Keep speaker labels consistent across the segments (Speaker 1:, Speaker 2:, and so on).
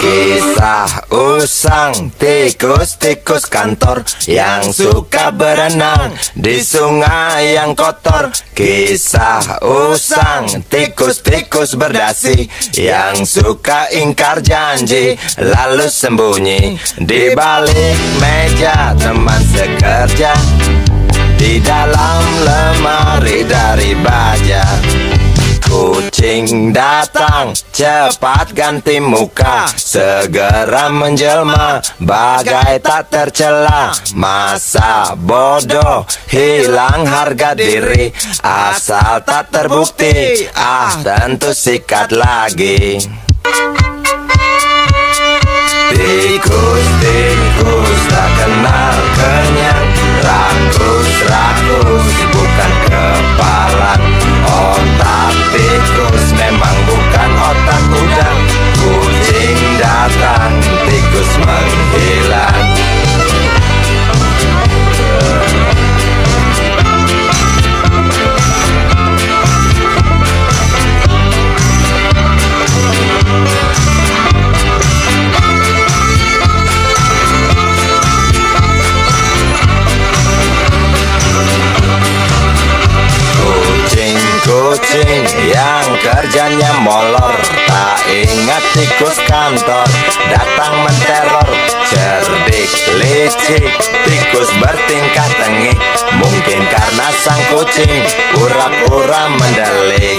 Speaker 1: Kisah usang tikus-tikus kantor yang suka berenang di sungai yang kotor. Kisah usang tikus-tikus berdasi yang suka ingkar janji lalu sembunyi di balik meja teman sekerja, di dalam lemari dari baja. Kucing datang, cepat ganti muka, segera menjelma, bagai tak tercela. Masa bodoh, hilang harga diri, asal tak terbukti, tentu sikat lagi. Tikus-tikus tak kenal kenyang, rakus-rakus bukan kepalan. Otak tikus memang bukan otak udang. Kucing datang, tikus menghilang. Kucing yang kerjanya molor, tak ingat tikus kantor datang menteror. Cerdik licik, tikus bertingkah tengik, mungkin karena sang kucing pura-pura mendelik.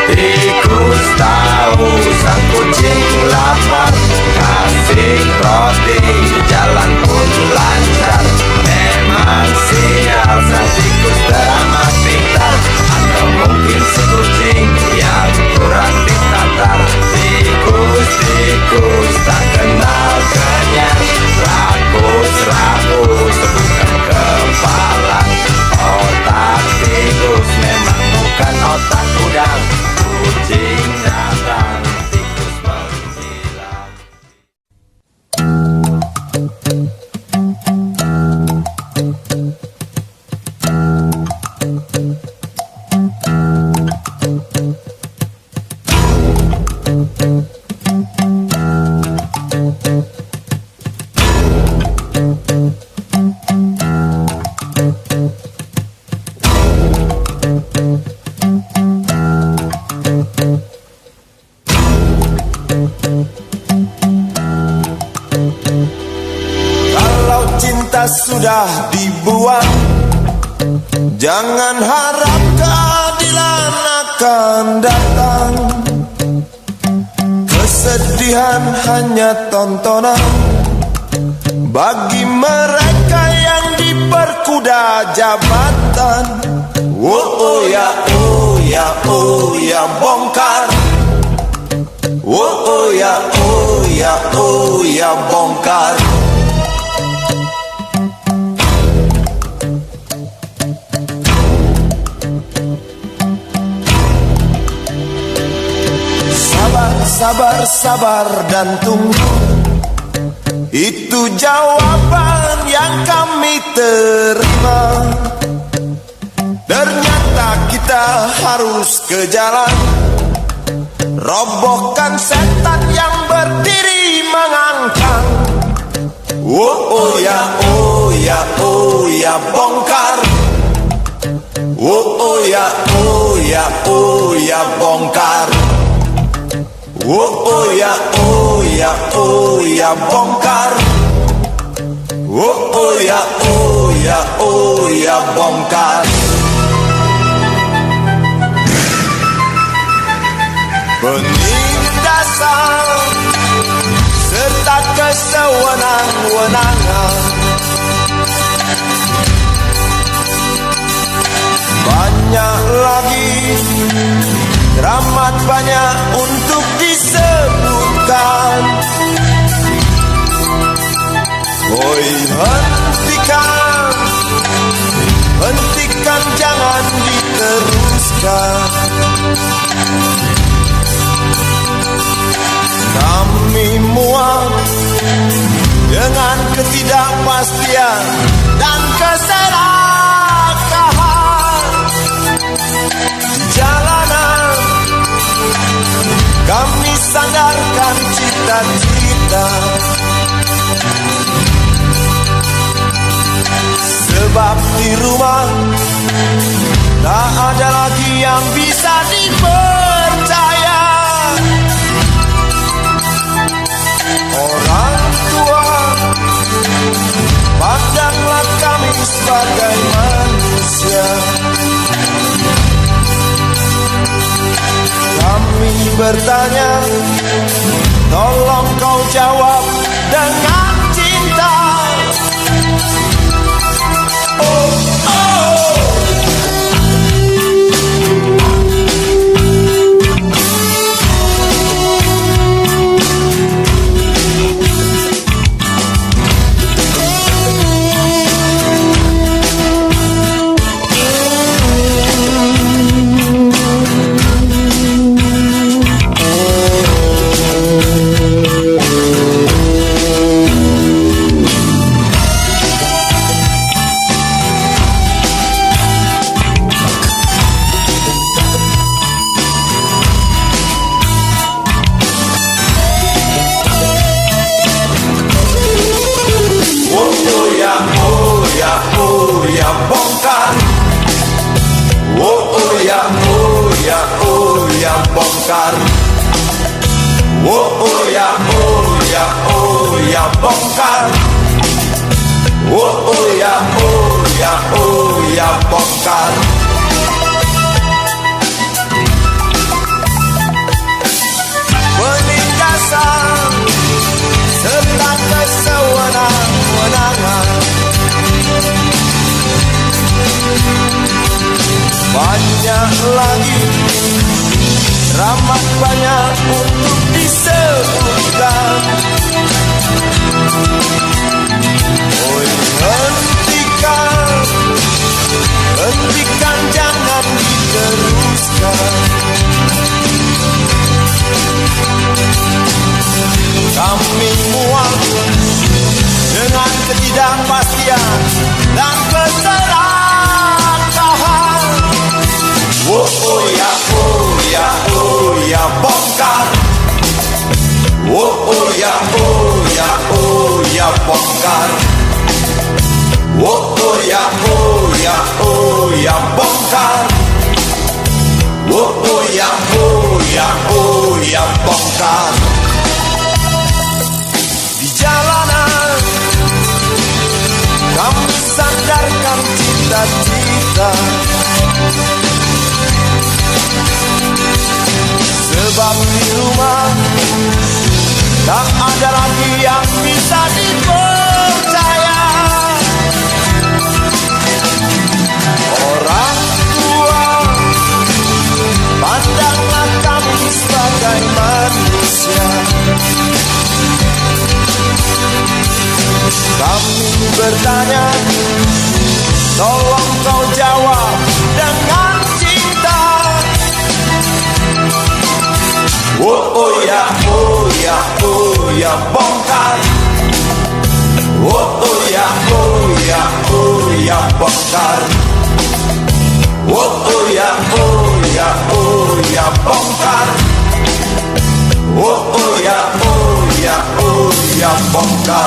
Speaker 1: Tikus tahu sang kucing lapar, kasih roti, jalan pun lancar. Memang sial sang tikus teramat pintar, atau mungkin si kucing yang kurang ditatar. Tikus-tikus tak kenal kenyang, rakus-rakus bukan kepalang. Otak tikus memang bukan otak udang. Kucing datang, tikus menghilang.
Speaker 2: Sudah dibuang, jangan harap keadilan akan datang. Kesedihan hanya tontonan bagi mereka yang diperkuda jabatan. Oh ya, oh ya, oh ya, bongkar. Oh ya, oh ya, oh ya, bongkar. Sabar, sabar dan tunggu, itu jawaban yang kami terima. Ternyata kita harus ke jalan, robohkan setan yang berdiri mengangkang. Oh ya, oh ya, oh ya, bongkar. Oh ya, oh ya, oh ya, bongkar. Oh ya, oh ya, oh ya, bongkar. Oh ya, oh ya, oh ya, bongkar. Penindasan serta kesewenang-wenangan, banyak lagi, teramat banyak untuk disebutkan. Oi, hentikan, hentikan, jangan diteruskan. Kami muak dengan ketidakpastian dan keserakahan jalanan. cita-cita. Sebab di rumah tak ada lagi yang bisa dipercaya. Orang tua, pandanglah kami sebagai manusia. Kami bertanya, tolong kau jawab dengan cinta. Oh, oh. Bongkar. Oh ya, oh ya, oh ya, bongkar. Oh ya, oh ya, oh ya, bongkar. Oh ya, oh ya, oh ya, bongkar. Penindasan serta kesewenang-wenangan, banyak lagi, ramah banyak untuk disebutkan. Oh, hentikan, jangan diteruskan. Kami muak dengan ketidakpastian dan keserakahan. Oh ya, oh ya, oh ya, bongkar. Oh ya, oh ya, oh ya, bongkar. Oh ya, oh ya, oh ya, bongkar. Oh ya, oh ya, oh ya, bongkar. Di jalanan kami sandarkan cita-cita. Sebab di rumah tak ada lagi yang bisa dipercaya. Orang tua, pandanglah kami sebagai manusia. Kami bertanya, tolong kau jawab dengan cinta. Oh ya, oh ya, oh ya, bongkar. Oh ya, oh ya, oh ya, bongkar. Oh ya, oh ya, oh ya, bongkar. Oh ya, oh ya, oh ya, bongkar.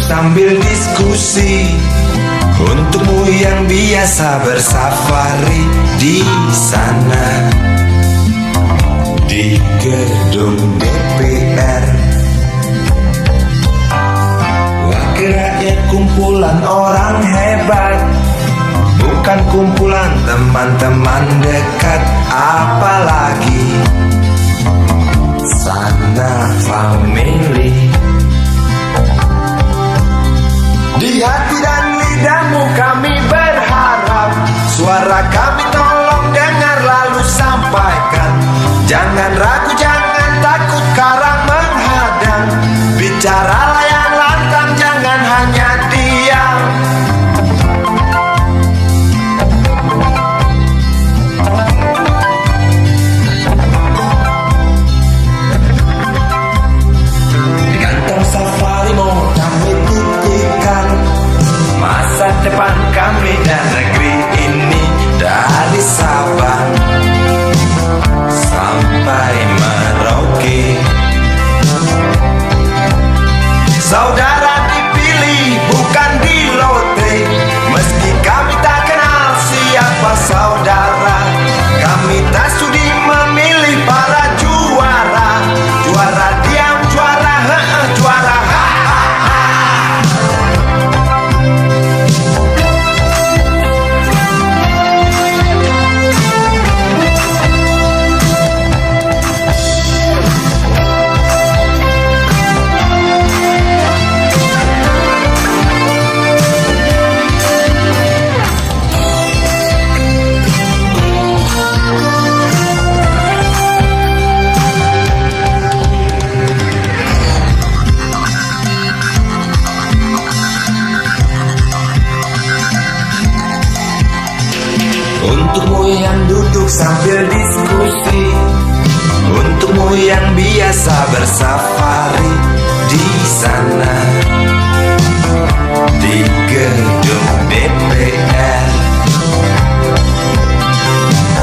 Speaker 2: Sambil diskusi, untukmu yang biasa bersafari di sana, di gedung DPR. Wakil rakyat kumpulan orang hebat, bukan kumpulan teman-teman dekat, apalagi sana family. Di hati dan lidahmu kami berharap, suara kami tolong dengar lalu sampaikan. Jangan ragu, jangan takut karang menghadang, bicaralah yang lantang, jangan hanya diam. Di kantong safarimu kami titipkan masa depan kami dan negeri ini, dari Sabang sampai Merauke. Saudara dipilih bukan di lotre, meski kami tak kenal siapa saudara. Kami tak sudi memilih para juara, juara diam, juara juara Untukmu yang duduk sambil diskusi, untukmu yang biasa bersafari di sana, di gedung DPR.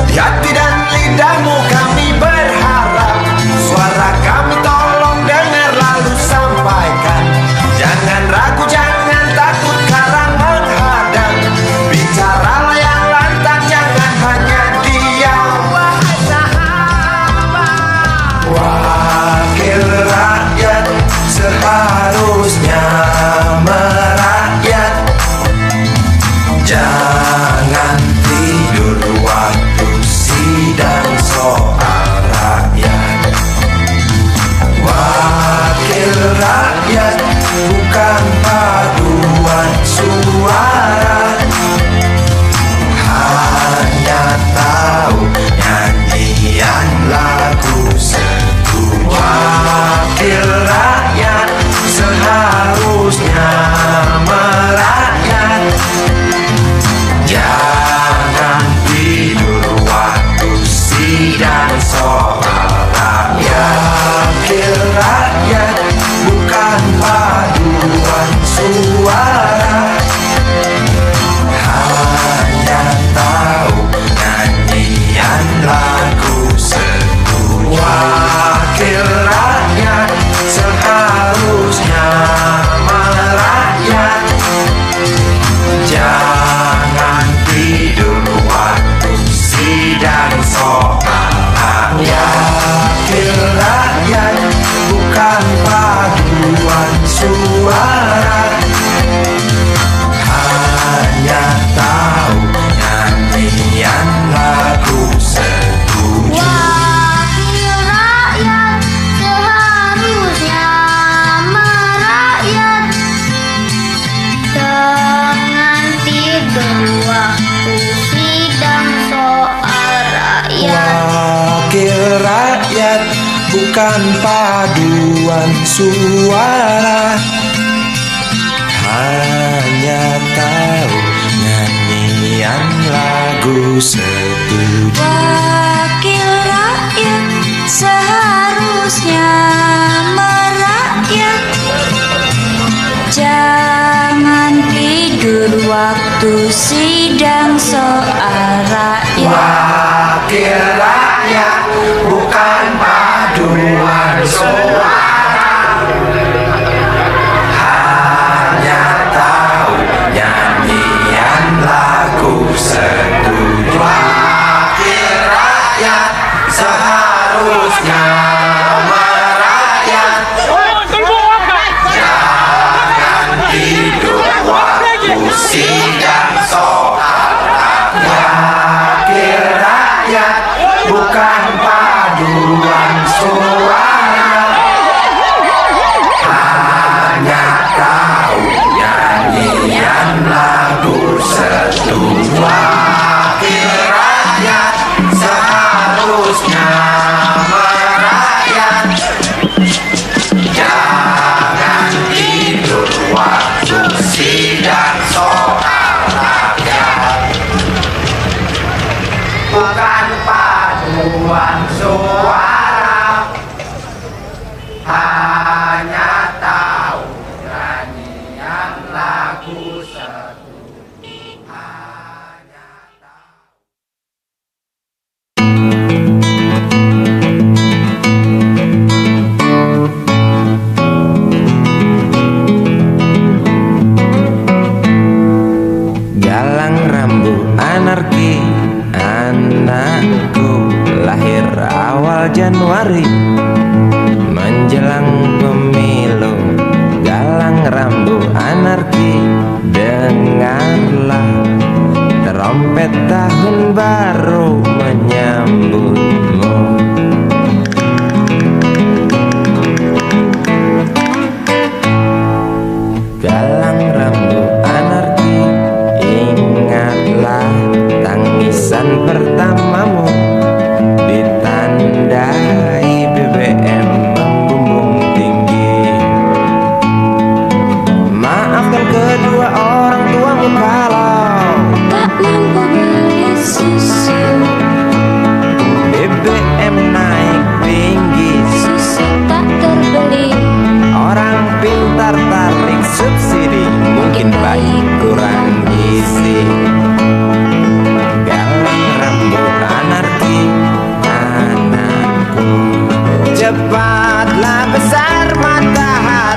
Speaker 2: Di hati dan lidahmu kami berharap, suara kami tolong dengar lalu sampaikan. Jangan ragu, jangan takut karang menghadang, bicaralah yang lantang, jangan hanya diam. Wakil rakyat seharusnya merakyat, jangan tidur waktu sidang soal rakyat. Wakil rakyat bukan paduan suara, hanya tahu nyanyian lagu setuju. Wakil rakyat seharusnya merakyat, jangan tidur waktu sidang soal rakyat. Wakil rakyat bukan paduan suara, hanya tahu nyanyian lagu setuju. Wakil rakyat seharusnya merakyat, jangan tidur waktu sidang soal rakyat. Wakil rakyat bukan paduan suara, hanya tahu nyanyian lagu setuju.
Speaker 3: Wakil rakyat seharusnya merakyat, jangan tidur waktu sidang soal rakyat.
Speaker 2: Wakil rakyat bukan paduan suara, hanya tahu nyanyian lagu setuju.
Speaker 3: Wakil rakyat seharusnya merakyat, jangan tidur waktu sidang soal rakyat.
Speaker 2: Wakil rakyat bukan paduan suara, hanya tahu nyanyian lagu setuju. Wakil rakyat seharusnya
Speaker 1: bukan paduan suara, hanya tahu nyanyian lagu seduh. Wakil rakyat seharusnya merayat, jangan tidur waktu sidang soal rakyat. Bukan paduan suara, hanya tahu nyanyian lagu seduh. Hanya tahu. Galang rambu anarki, anakku lahir awal Januari menjelang pemilu. Galang rambu anarki, dengarlah trompet tahun baru menyambutmu. Galang rambu anarki, ingatlah tangisan pertamamu ditandai BBM membumbung tinggi. Maafkan kedua orang tuamu kalau
Speaker 3: tak mampu beli susu,
Speaker 1: BBM naik tinggi,
Speaker 3: susu tak terbeli.
Speaker 1: orang pintar tarik subsidi, mungkin baik kurang gizi. Galang rambu anarki, anakku, cepatlah besar matahariku,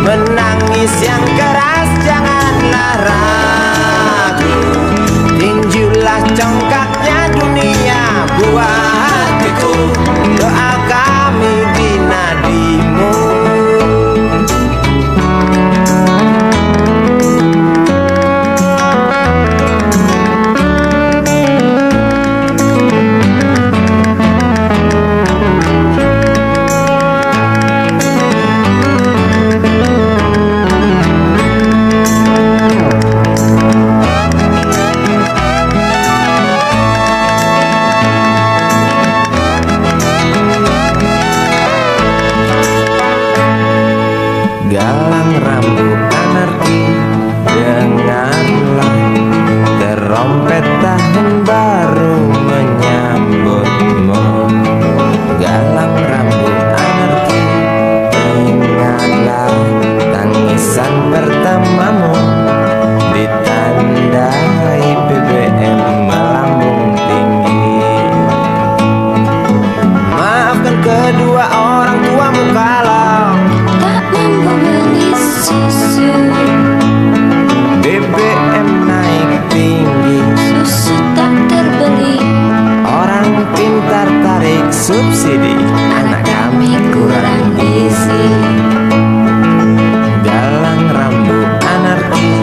Speaker 1: menangis yang keras janganlah ragu, tinjulah congkaknya dunia buah hatiku, doa kami di nadimu. Galang rambu anarki, dengarlah trompet tahun baru menyambutmu. Galang rambu anarki, ingatlah tangisan pertamamu ditandai BBM melambung tinggi. Maafkan kedua orang tuamu kalau
Speaker 3: Tak mampu beli susu,
Speaker 1: BBM naik tinggi,
Speaker 3: susu tak terbeli.
Speaker 1: orang pintar tarik subsidi, anak kami kurang gizi. Galang rambu anarki,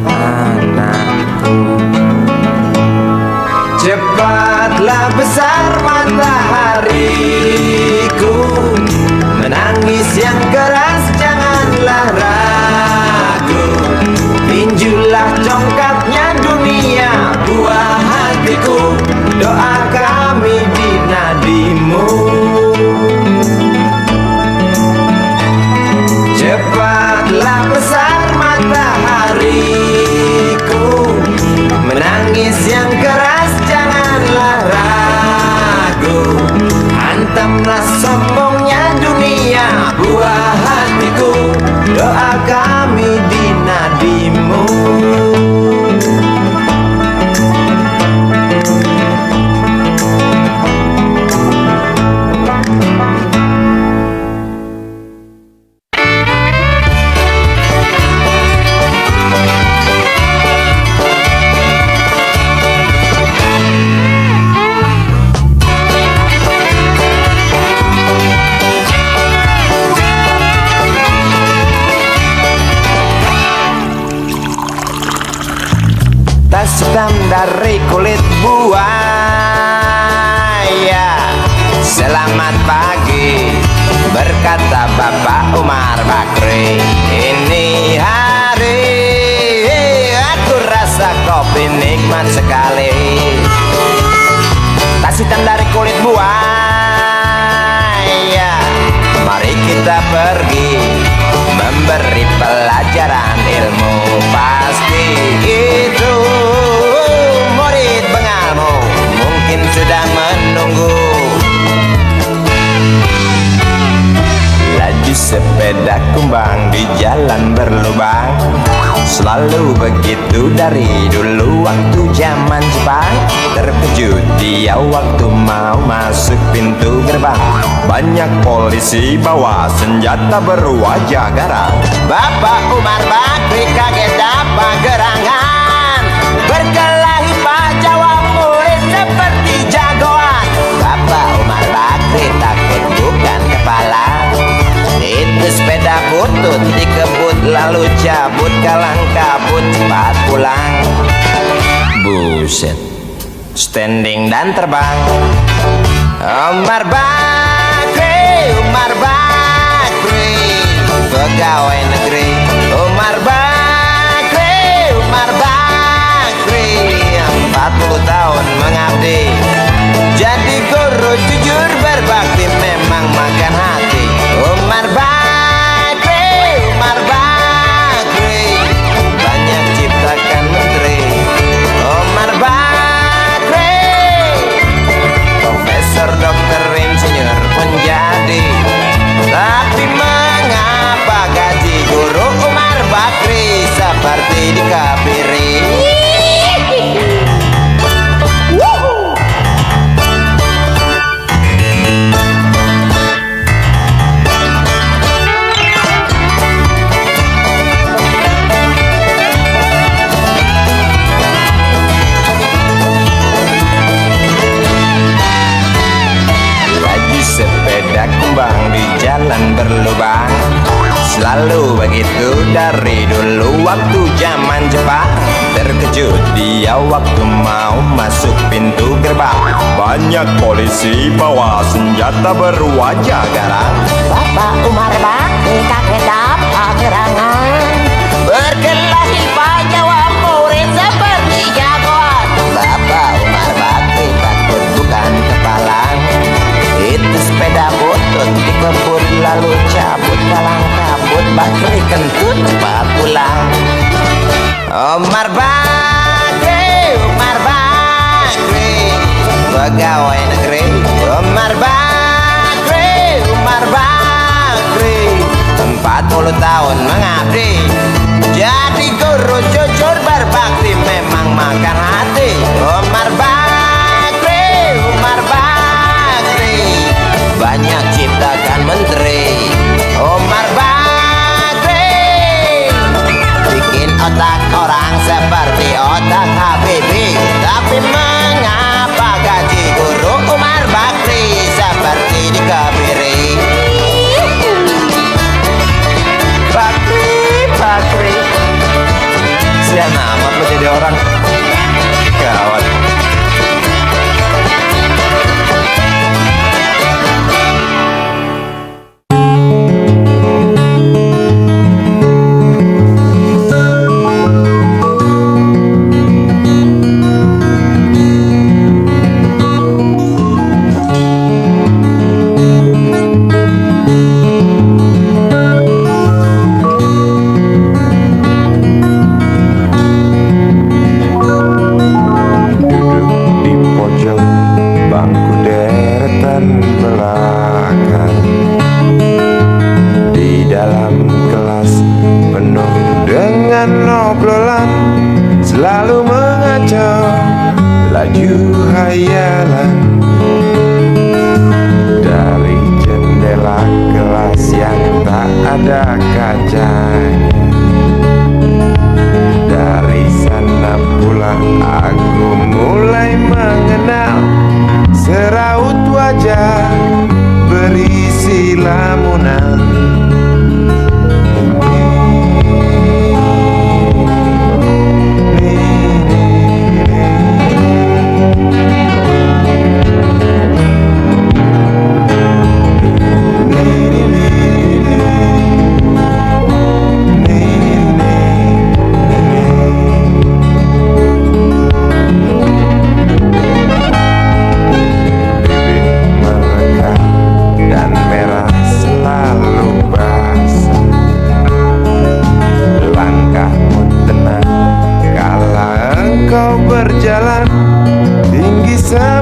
Speaker 1: anakku, cepatlah besar matahariku, menangis yang keras janganlah ragu, tinjulah congkaknya dunia buah hatiku, doa kami di nadimu. Cepatlah besar matahariku, menangis yang keras janganlah ragu, hantamlah sombongnya dunia buah hatiku, doa kami di nadimu. Selamat pagi, berkata Bapak Umar Bakri. Ini hari aku rasa kopi nikmat sekali. Tas hitam dari kulit buaya. Mari kita pergi memberi pelajaran ilmu. Pasti itu murid bengalmu mungkin sudah menunggu. Laju sepeda kumbang di jalan berlubang, selalu begitu dari dulu waktu zaman Jepang. Terkejut dia waktu mau masuk pintu gerbang. Banyak polisi bawa senjata berwajah garang. Bapak Umar Bakri kaget dapat gerangan, berkelahi Pak jawab murid seperti jagoan. Bapak Umar Bakri takut bukan kepala. Itu sepeda butut dikebut lalu cabut, kalang kabut cepat pulang. Buset, standing dan terbang. Umar Bakri, Umar Bakri, pegawai negeri. Umar Bakri, Umar Bakri, 40 tahun mengabdi. Jadi guru jujur berbakti memang makan hati. Umar Bakri, Umar Bakri, banyak ciptakan menteri. Umar Bakri, profesor, dokter, insinyur pun jadi. Tapi mengapa gaji guru Umar Bakri seperti dikebiri? Sepeda kumbang di jalan berlubang, selalu begitu dari dulu waktu zaman Jepang. Terkejut dia waktu mau masuk pintu gerbang. Banyak polisi bawa senjata berwajah garang.
Speaker 4: Bapak Umar Bakri kaget dapat gerangan,
Speaker 1: Berkelahi Pak jawab murid seperti jagoan. Bapak Umar Bakri takut bukan kepala. Itu sepeda butut dikebut lalu cabut, kalang kabut Bakri kentut cepat pulang. Umar Bakri, Umar Bakri, pegawai negeri. Umar Bakri, Umar Bakri, 40 tahun mengabdi. Jadi guru jujur berbakti memang makan hati. Umar Bakri, Umar Bakri, banyak ciptakan menteri. Umar Bakri bikin otak orang seperti otak Habibie. Tapi mengapa gaji guru Umar Bakri seperti dikebiri? Bakri, Bakri, sian amat lo jadi orang. Gawat.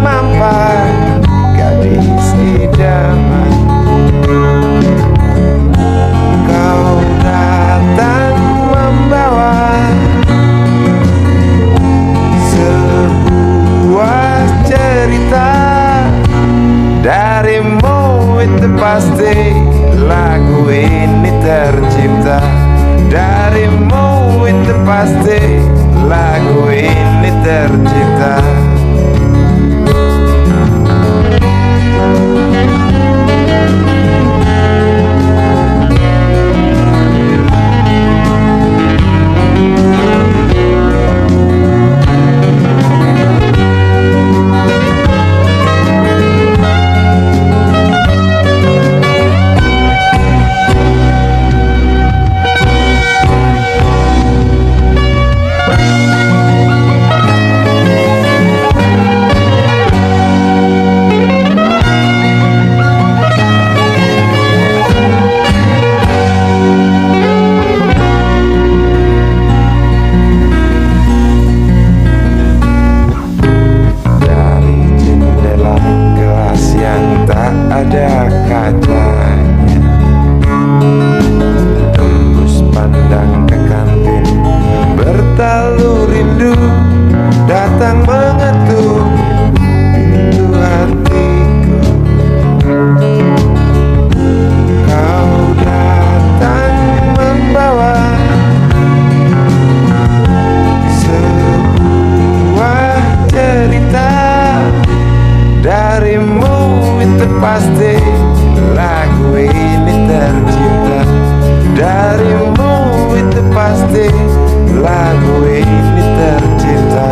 Speaker 5: mampan, gadis idaman. Kau datang membawa sebuah cerita. Darimu itu pasti lagu ini tercipta. Darimu itu pasti lagu ini tercipta. Ada kacanya, tembus pandang ke kantin, bertalu rindu datang mengetuk pintu hatiku. Kau datang membawa sebuah cerita. Darimu itu pasti lagu ini tercipta. Darimu itu pasti lagu ini tercipta.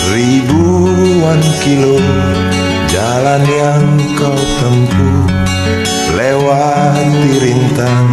Speaker 5: Ribuan kilo jalan yang kau tempuh, lewati rintang